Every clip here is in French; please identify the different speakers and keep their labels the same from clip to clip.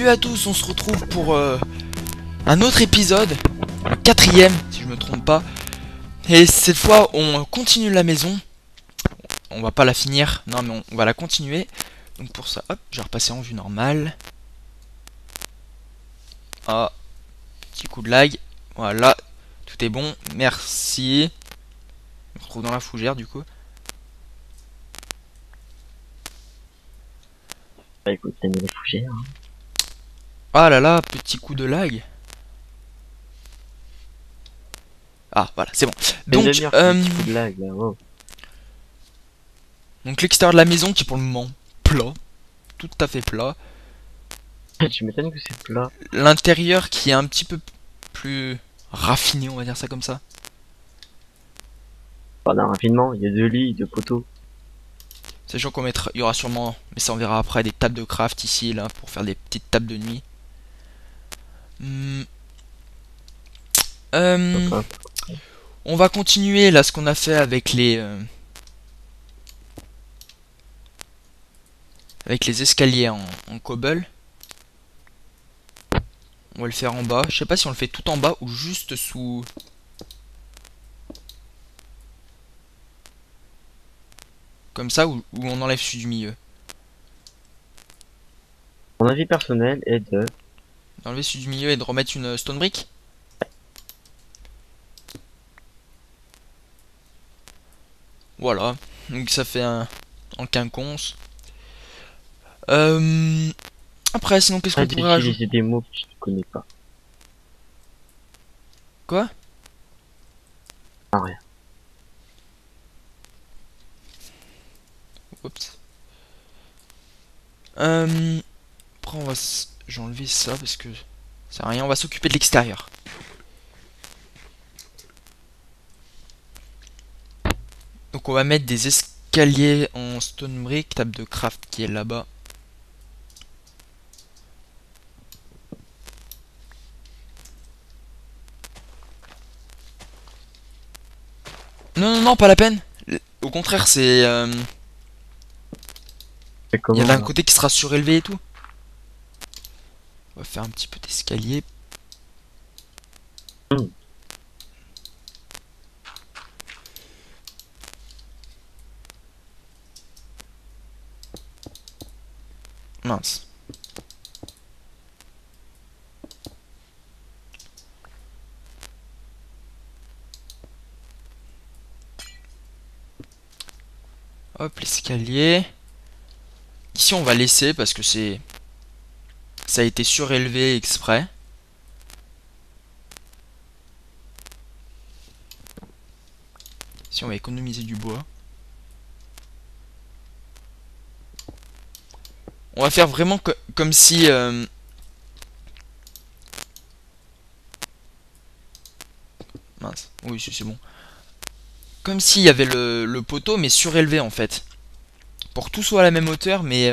Speaker 1: Salut à tous, on se retrouve pour un autre épisode, le quatrième si je me trompe pas. Et cette fois on continue la maison. On va pas la finir, non mais on va la continuer. Donc pour ça, hop, je vais repasser en vue normale. Ah, petit coup de lag. Voilà, tout est bon, merci. On se retrouve dans la fougère du coup.
Speaker 2: Bah écoute, t'as mis les fougères. Hein.
Speaker 1: Ah là là, petit coup de lag. Ah voilà, c'est bon.
Speaker 2: Une
Speaker 1: Donc,
Speaker 2: demi-heure pour un petit coup de lag là. Oh.
Speaker 1: donc l'extérieur de la maison qui est pour le moment plat, tout à fait plat.
Speaker 2: Tu m'étonnes que c'est plat.
Speaker 1: L'intérieur qui est un petit peu plus raffiné, on va dire ça comme ça.
Speaker 2: Pendant rapidement, il y a 2 lits, 2 poteaux.
Speaker 1: Sachant qu'on mettra, il y aura sûrement, mais ça on verra après, des tables de craft ici, là, pour faire des petites tables de nuit. Hmm. Euh,
Speaker 2: Hop.
Speaker 1: on va continuer là ce qu'on a fait avec les escaliers en cobble. On va le faire en bas. Je sais pas si on le fait tout en bas ou juste sous. Comme ça, ou on enlève celui du milieu.
Speaker 2: Mon avis personnel est de...
Speaker 1: D'enlever celui du milieu et de remettre une stone brick. Voilà. Donc ça fait un en quinconce. Après, sinon, qu'est-ce qu'on
Speaker 2: Arrête
Speaker 1: pourrait rajouter?
Speaker 2: d'utiliser des mots que tu ne connais pas.
Speaker 1: Quoi?
Speaker 2: Ah rien.
Speaker 1: Oups. Après, j'ai enlevé ça parce que ça sert à rien. On va s'occuper de l'extérieur. Donc, on va mettre des escaliers en stone brick, table de craft qui est là-bas. Non, non, non, pas la peine. Au contraire, c'est.
Speaker 2: C'est
Speaker 1: Il y
Speaker 2: comment
Speaker 1: en a un
Speaker 2: là?
Speaker 1: côté qui sera surélevé et tout. On va faire un petit peu d'escalier.
Speaker 2: Hmm.
Speaker 1: Mince. Hop, l'escalier. Ici, on va laisser parce que ça a été surélevé exprès. Si on va économiser du bois. On va faire vraiment comme si... Mince, oui c'est bon. Comme s'il y avait le poteau mais surélevé en fait. Pour que tout soit à la même hauteur mais...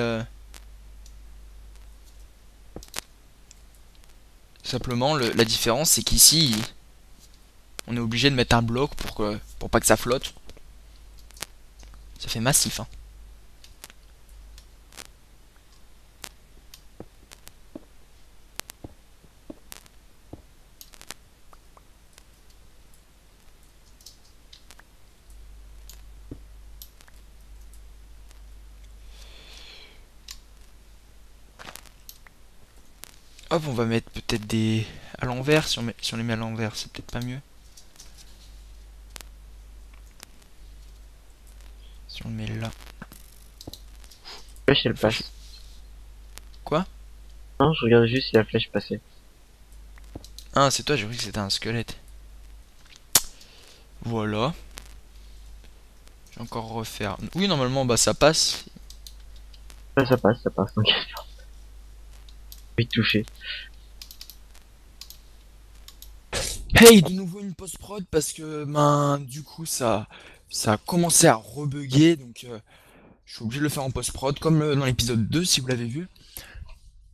Speaker 1: Simplement la différence c'est qu'ici on est obligé de mettre un bloc pour pas que ça flotte. Ça fait massif hein. Hop, on va mettre peut-être des... à l'envers, si on les met à l'envers, c'est peut-être pas mieux. Si on le met là.
Speaker 2: Flèche elle passe.
Speaker 1: Quoi?
Speaker 2: Non, je regardais juste si la flèche passait.
Speaker 1: Ah, c'est toi, j'ai cru que c'était un squelette. Voilà. Je vais encore refaire... Oui, normalement, bah ça passe.
Speaker 2: Ouais, ça passe, t'inquiète pas. Vite touché.
Speaker 1: Hey, de nouveau une post-prod parce que, ben, du coup, ça a commencé à rebugger, donc je suis obligé de le faire en post-prod, comme dans l'épisode 2, si vous l'avez vu.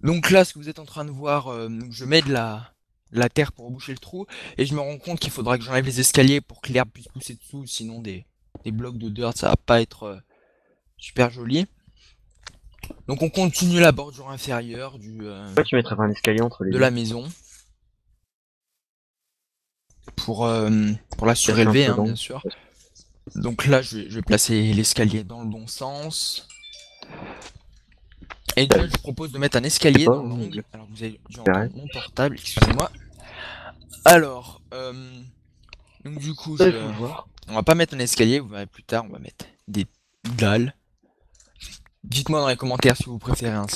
Speaker 1: Donc là, ce que vous êtes en train de voir, donc je mets de la terre pour boucher le trou, et je me rends compte qu'il faudra que j'enlève les escaliers pour que l'herbe puisse pousser dessous, sinon des blocs de dirt, ça va pas être super joli. Donc on continue la bordure inférieure
Speaker 2: Pourquoi tu mettrais pas un escalier entre les
Speaker 1: de
Speaker 2: deux?
Speaker 1: la maison pour la
Speaker 2: Casser un
Speaker 1: surélever,
Speaker 2: peu
Speaker 1: hein, bien
Speaker 2: l'angle.
Speaker 1: sûr. Donc là, je vais placer l'escalier dans le bon sens. Et déjà, je vous propose de mettre un
Speaker 2: Je sais
Speaker 1: escalier
Speaker 2: pas,
Speaker 1: dans
Speaker 2: hein,
Speaker 1: l'angle. Alors vous avez dû entendre
Speaker 2: j'arrête.
Speaker 1: mon portable, excusez-moi. Alors, donc du coup,
Speaker 2: Il faut voir.
Speaker 1: on va pas mettre un escalier, vous verrez plus tard, on va mettre des dalles. Dites-moi dans les commentaires si vous préférez, hein,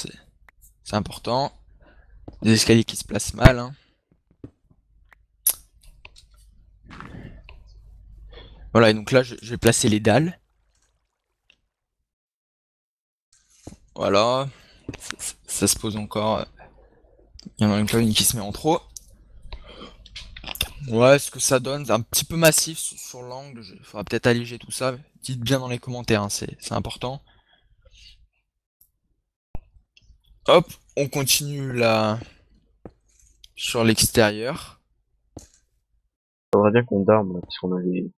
Speaker 1: c'est important. Des escaliers qui se placent mal, hein. Voilà, et donc là, je vais placer les dalles. Voilà, ça se pose encore. Il y en a une qui se met en trop. Ouais, ce que ça donne, c'est un petit peu massif sur l'angle. Il faudra peut-être alléger tout ça. Dites bien dans les commentaires, hein, c'est important. Hop, on continue là sur l'extérieur.
Speaker 2: Faudrait bien qu'on dorme, là, parce qu'on a les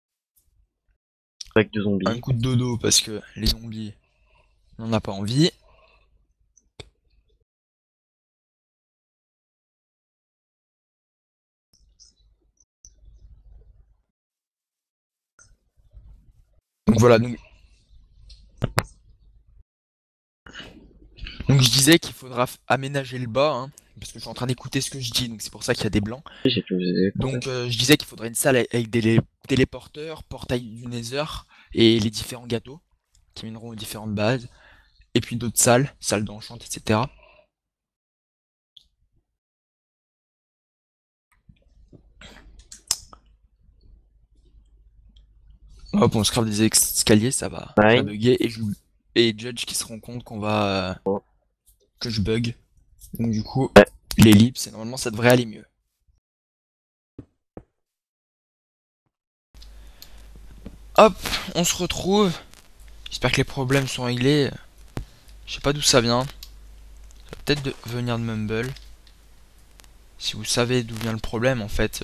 Speaker 2: avec deux
Speaker 1: Un
Speaker 2: zombies.
Speaker 1: coup de dodo parce que les zombies, on n'en a pas envie. Donc voilà, donc je disais qu'il faudra aménager le bas, hein, parce que je suis en train d'écouter ce que je dis, donc c'est pour ça qu'il y a des blancs.
Speaker 2: J'ai tout usé, en fait.
Speaker 1: Donc je disais qu'il faudrait une salle avec des téléporteurs, portail du Nether et les différents gâteaux qui mèneront aux différentes bases. Et puis d'autres salles, salles d'enchant, etc. Hop, on scrape des escaliers, ça va
Speaker 2: Nine.
Speaker 1: bugger et Judge qui se rend compte qu'on va
Speaker 2: Oh.
Speaker 1: que je bug. Donc du coup,
Speaker 2: Ouais.
Speaker 1: l'ellipse, et normalement ça devrait aller mieux. Hop, on se retrouve. J'espère que les problèmes sont réglés. Je sais pas d'où ça vient. Ça va peut-être venir de Mumble. Si vous savez d'où vient le problème, en fait,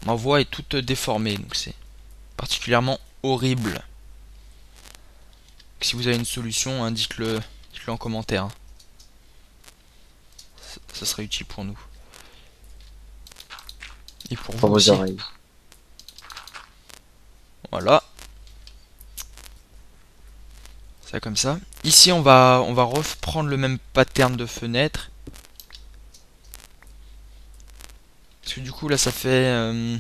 Speaker 1: ma voix est toute déformée, donc c'est particulièrement horrible. Donc, si vous avez une solution, hein, dites-le en commentaire, hein. Ça serait utile pour nous. Et pour vous
Speaker 2: Pour vos
Speaker 1: aussi.
Speaker 2: oreilles.
Speaker 1: Voilà. Ça comme ça. Ici on va reprendre le même pattern de fenêtre. Parce que du coup là ça fait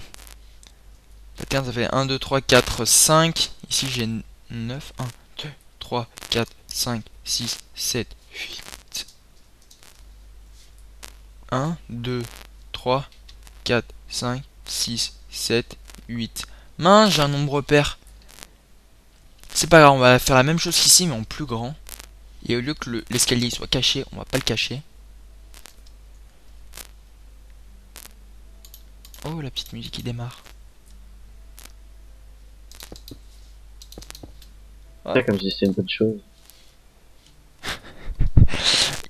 Speaker 1: pattern ça fait 1, 2, 3, 4, 5. Ici j'ai 9. 1, 2, 3, 4, 5, 6, 7, 8. 1, 2, 3, 4, 5, 6, 7, 8. Mince, j'ai un nombre pair. C'est pas grave, on va faire la même chose qu'ici mais en plus grand. Et au lieu que l'escalier soit caché, on va pas le cacher. Oh, la petite musique qui démarre.
Speaker 2: C'est comme si c'était une bonne chose.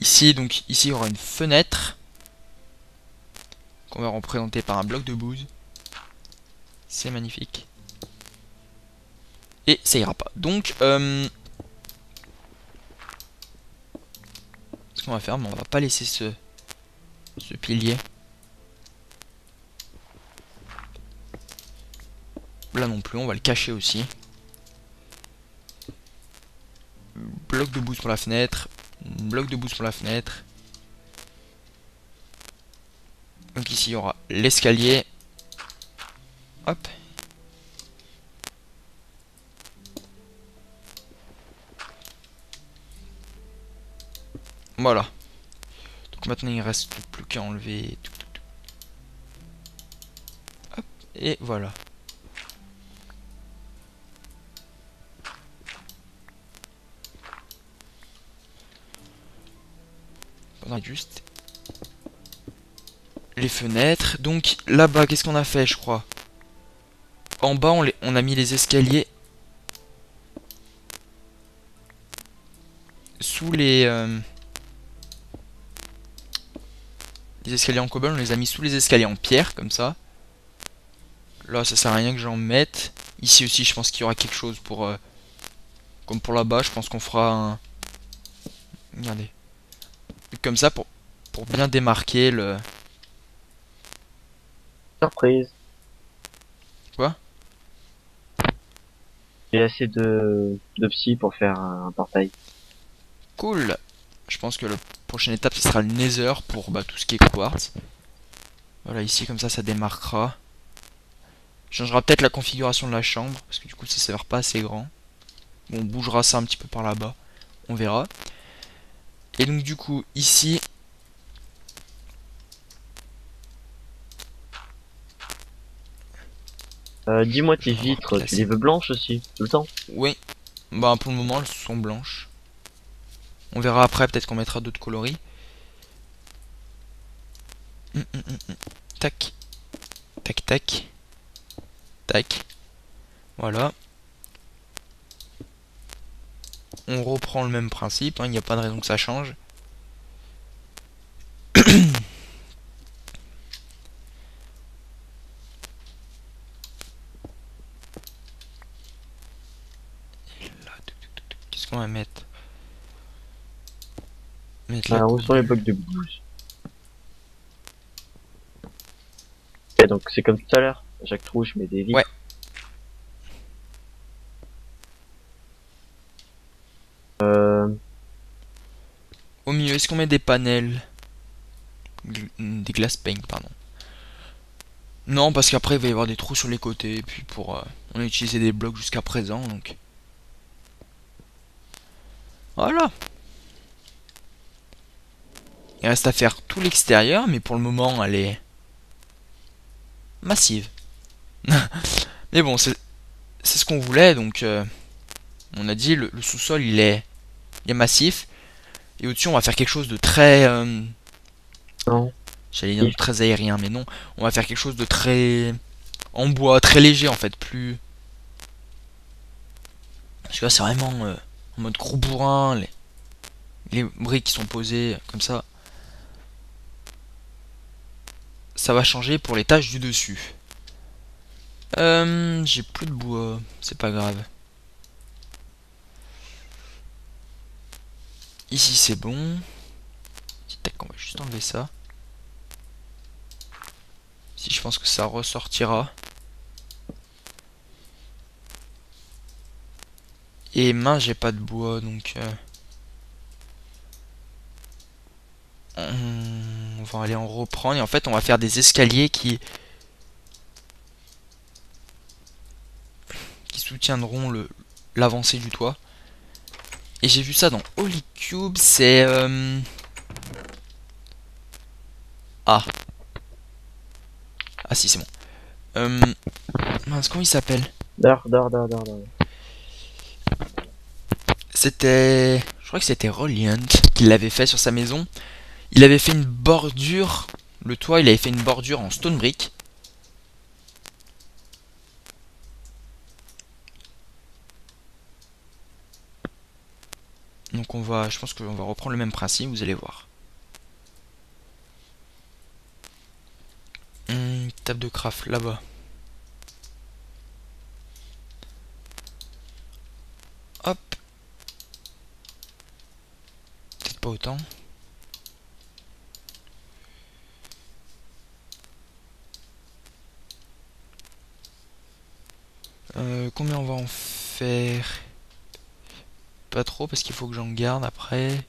Speaker 1: Ici, donc, ici, il y aura une fenêtre qu'on va représenter par un bloc de bouse. C'est magnifique. Et ça ira pas. Donc, ce qu'on va faire, mais on va pas laisser ce pilier. Là non plus, on va le cacher aussi. Bloc de bouse pour la fenêtre. Bloc de bouse pour la fenêtre. Donc ici, il y aura l'escalier. Hop. Voilà. Donc maintenant, il reste plus qu'à enlever. Hop. Et voilà. On a juste les fenêtres. Donc là-bas, qu'est-ce qu'on a fait, je crois? En bas, on a mis les escaliers sous les escaliers en cobble, on les a mis sous les escaliers en pierre, comme ça. Là, ça sert à rien que j'en mette. Ici aussi, je pense qu'il y aura quelque chose pour... comme pour là-bas, je pense qu'on fera Regardez. Comme ça pour bien démarquer le...
Speaker 2: Surprise.
Speaker 1: Quoi?
Speaker 2: J'ai assez de psy pour faire un portail.
Speaker 1: Cool. Je pense que la prochaine étape, ce sera le Nether pour bah, tout ce qui est quartz. Voilà, ici, comme ça démarquera. Changera peut-être la configuration de la chambre, parce que du coup, ça s'avère pas assez grand. Bon, on bougera ça un petit peu par là-bas. On verra. Et donc, du coup, ici...
Speaker 2: Dis-moi
Speaker 1: Je
Speaker 2: tes
Speaker 1: vais avoir
Speaker 2: vitres, tu les
Speaker 1: placé...
Speaker 2: veux blanches aussi, tout le temps?
Speaker 1: Oui. Bah, pour le moment, elles sont blanches. On verra après, peut-être qu'on mettra d'autres coloris. Tac. Tac, tac. Tac. Voilà. On reprend le même principe, hein, il n'y a pas de raison que ça change. Là, qu'est-ce qu'on va mettre? Mettre la
Speaker 2: Où
Speaker 1: coupe
Speaker 2: sont les
Speaker 1: de...
Speaker 2: blocs de bouse? Ok, donc c'est comme tout à l'heure. À chaque trou, je mets des
Speaker 1: Ouais,
Speaker 2: vitres. Euh,
Speaker 1: au milieu, est-ce qu'on met des panels? Des glass pane, pardon. Non, parce qu'après, il va y avoir des trous sur les côtés. Et puis, on a utilisé des blocs jusqu'à présent, donc... Voilà. Il reste à faire tout l'extérieur, mais pour le moment, elle est massive. Mais bon, c'est ce qu'on voulait, donc... on a dit, le sous-sol, il est massif. Et au-dessus, on va faire quelque chose de très...
Speaker 2: non.
Speaker 1: j'allais dire de
Speaker 2: If.
Speaker 1: très aérien, mais non. On va faire quelque chose de très... en bois, très léger, en fait. Plus... Parce que là, c'est vraiment en mode gros bourrin. Les briques qui sont posées comme ça. Ça va changer pour les tâches du dessus. J'ai plus de bois. C'est pas grave. Ici, c'est bon. Tac, on va juste enlever ça. Ici, je pense que ça ressortira. Et mince, j'ai pas de bois, donc... on va aller en reprendre. Et en fait, on va faire des escaliers qui soutiendront l'avancée du toit. Et j'ai vu ça dans Holy Cube, c'est... Ah. Ah si, c'est bon. Mince, comment il s'appelle?
Speaker 2: D'or.
Speaker 1: C'était... Je crois que c'était Reliant qui l'avait fait sur sa maison. Il avait fait une bordure... Le toit, il avait fait une bordure en stone brick. Donc je pense qu'on va reprendre le même principe, vous allez voir. Table de craft là-bas. Hop. Peut-être pas autant. Combien on va en faire? Pas trop parce qu'il faut que j'en garde après.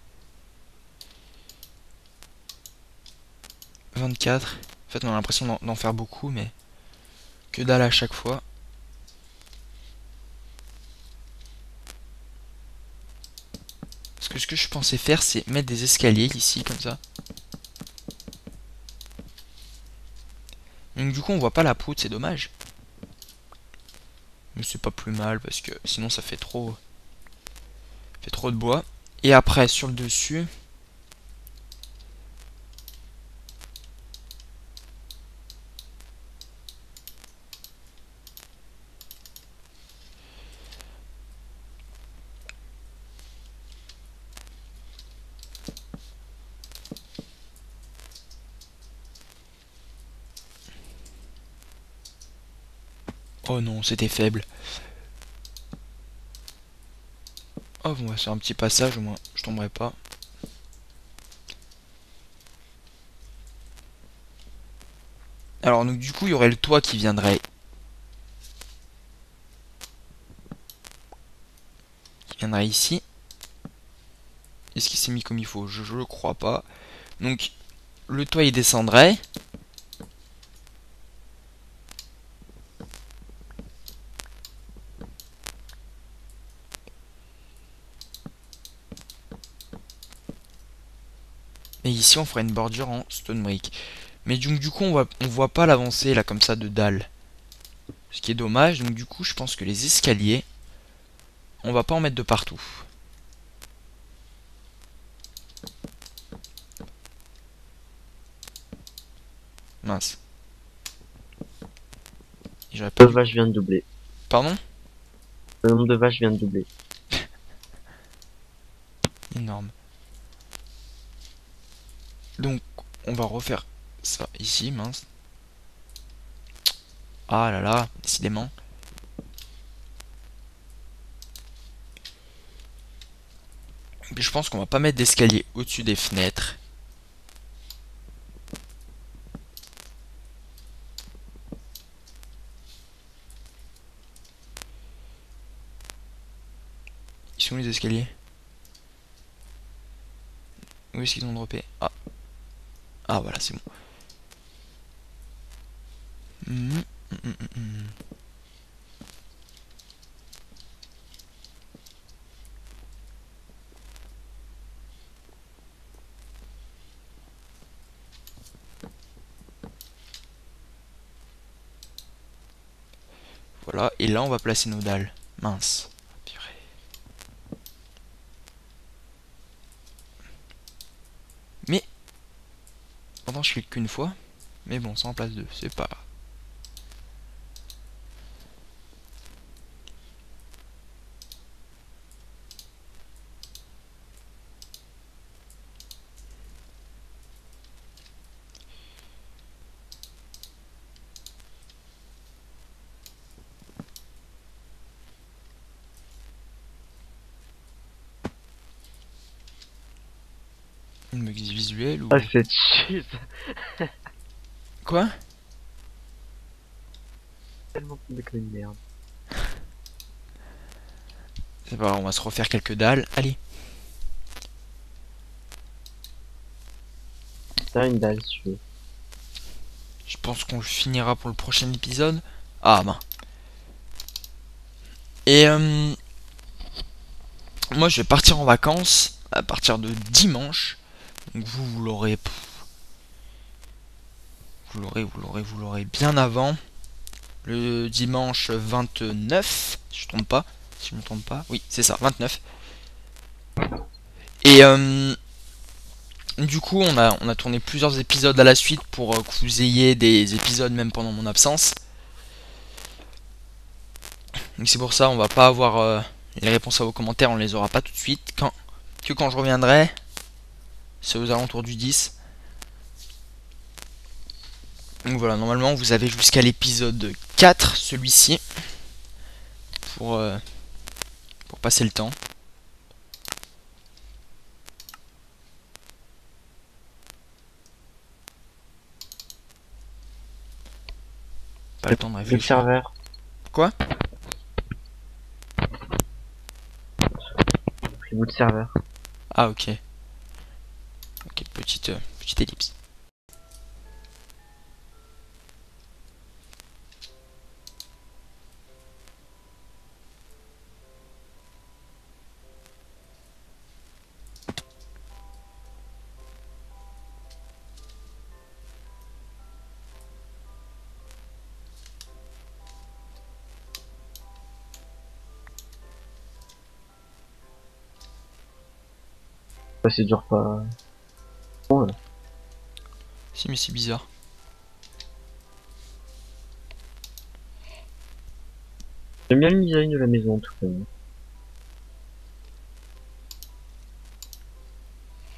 Speaker 1: 24. En fait, on a l'impression d'en faire beaucoup, mais que dalle à chaque fois. Parce que ce que je pensais faire, c'est mettre des escaliers ici, comme ça. Donc du coup, on voit pas la poutre, c'est dommage. Mais c'est pas plus mal parce que sinon ça fait trop de bois. Et après, sur le dessus, oh non, c'était faible. Oh, on va faire un petit passage, au moins je tomberai pas. Alors donc du coup il y aurait le toit qui viendrait ici. Est-ce qu'il s'est mis comme il faut? Je le crois pas. Donc le toit il descendrait. Et ici on ferait une bordure en stone brick. Mais donc du coup on voit pas l'avancée là comme ça de dalle. Ce qui est dommage. Donc du coup je pense que les escaliers, on va pas en mettre de partout. Mince. J'aurais pas
Speaker 2: Le
Speaker 1: dû...
Speaker 2: vache vient de doubler.
Speaker 1: Pardon?
Speaker 2: Le nombre de vaches vient de doubler.
Speaker 1: Énorme. Donc on va refaire ça ici, mince. Ah là là, décidément. Je pense qu'on va pas mettre d'escalier au-dessus des fenêtres. Ils sont où les escaliers? Où est-ce qu'ils ont droppé? Ah. Ah voilà, c'est bon. Hum, hum, hum, hum. Voilà, et là on va placer nos dalles. Mince. Purée. Mais, pourtant je clique qu'une fois. Mais bon, ça en place deux, c'est pas grave. Une bug visuelle ou...
Speaker 2: Ah, c'est chier, ça.
Speaker 1: Quoi?
Speaker 2: Tellement tombé comme une merde.
Speaker 1: C'est pas grave, on va se refaire quelques dalles. Allez.
Speaker 2: T'as une dalle, si tu veux.
Speaker 1: Je pense qu'on le finira pour le prochain épisode. Ah ben. Et moi je vais partir en vacances à partir de dimanche. Donc vous l'aurez. Vous l'aurez bien avant. Le dimanche 29. Si je ne trompe pas. Si je me trompe pas. Oui, c'est ça, 29. Et du coup on a tourné plusieurs épisodes à la suite pour que vous ayez des épisodes même pendant mon absence. Donc c'est pour ça on va pas avoir les réponses à vos commentaires, on les aura pas tout de suite. Quand je reviendrai, c'est aux alentours du 10. Donc voilà, normalement vous avez jusqu'à l'épisode 4, celui-ci, pour, euh, pour passer le temps. Pas le temps de
Speaker 2: Le
Speaker 1: réfléchir.
Speaker 2: serveur.
Speaker 1: Quoi?
Speaker 2: Reboot de serveur.
Speaker 1: Ah ok. Ok, petite ellipse.
Speaker 2: Ouais, c'est dur pas. Bon, là.
Speaker 1: Si mais c'est bizarre.
Speaker 2: J'aime bien le design de la maison, en tout cas.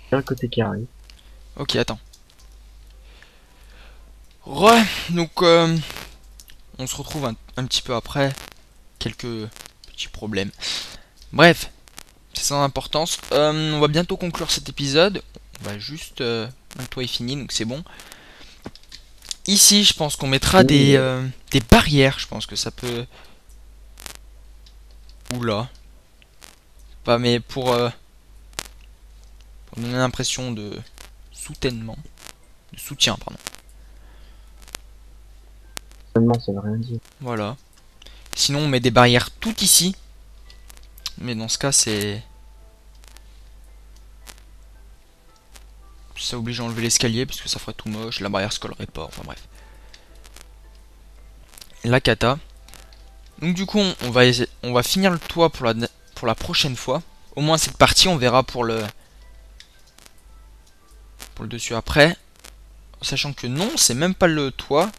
Speaker 2: Bien le côté carré.
Speaker 1: Ok, attends. Ouais, donc on se retrouve un petit peu après. Quelques petits problèmes. Bref, c'est sans importance. On va bientôt conclure cet épisode. On va juste... le toit est fini, donc c'est bon. ici, je pense qu'on mettra des barrières. Je pense que ça peut... Oula. Pas, mais pour donner l'impression de soutènement. De soutien, pardon.
Speaker 2: Seulement, ça veut rien dire.
Speaker 1: Voilà. Sinon, on met des barrières tout ici. Mais dans ce cas, ça oblige à enlever l'escalier parce que ça ferait tout moche. La barrière se collerait pas. Enfin bref. La cata. Donc du coup, on va finir le toit pour la prochaine fois. Au moins cette partie, on verra pour le dessus après. Sachant que non, c'est même pas le toit.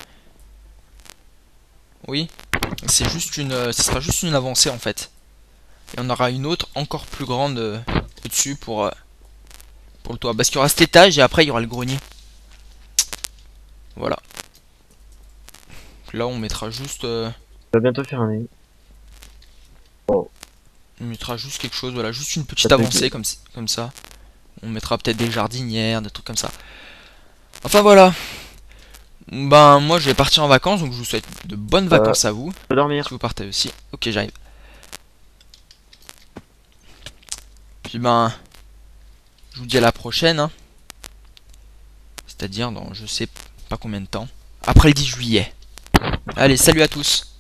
Speaker 1: Oui, c'est juste ce sera juste une avancée en fait. Et on aura une autre encore plus grande au-dessus pour le toit. Parce qu'il y aura cet étage et après il y aura le grenier. Voilà. Là on mettra juste
Speaker 2: Ça va bientôt faire un nez. Oh,
Speaker 1: on mettra juste quelque chose, voilà, juste une petite
Speaker 2: ça peut
Speaker 1: avancée comme ça. On mettra peut-être des jardinières, des trucs comme ça. Enfin voilà. Ben moi je vais partir en vacances donc je vous souhaite de bonnes vacances à vous.
Speaker 2: je peux dormir.
Speaker 1: Si vous partez aussi. Ok, j'arrive. Puis ben je vous dis à la prochaine, hein. C'est-à-dire dans je sais pas combien de temps. Après le 10 juillet. Allez, salut à tous.